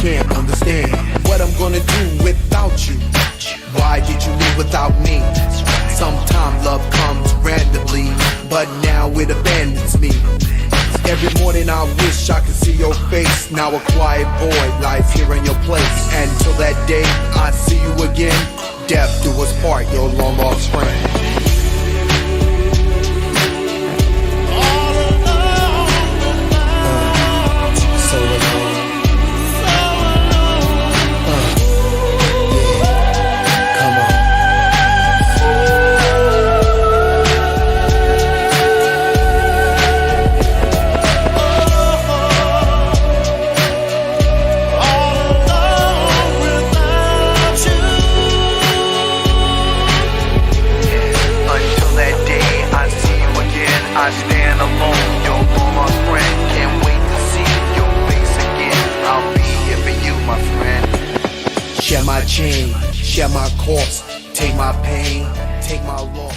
can't understand what I'm gonna do without you. Why did you leave without me? Sometimes love comes randomly, but now it abandons me. Every morning I wish I could see your face. Now a quiet boy lies here in your place. And till that day I see you again, death do us part, your long lost friend. I stand alone, your long friend. Can't wait to see your face again. I'll be here for you, my friend. Share my chain, share my corpse. Take my pain, take my loss.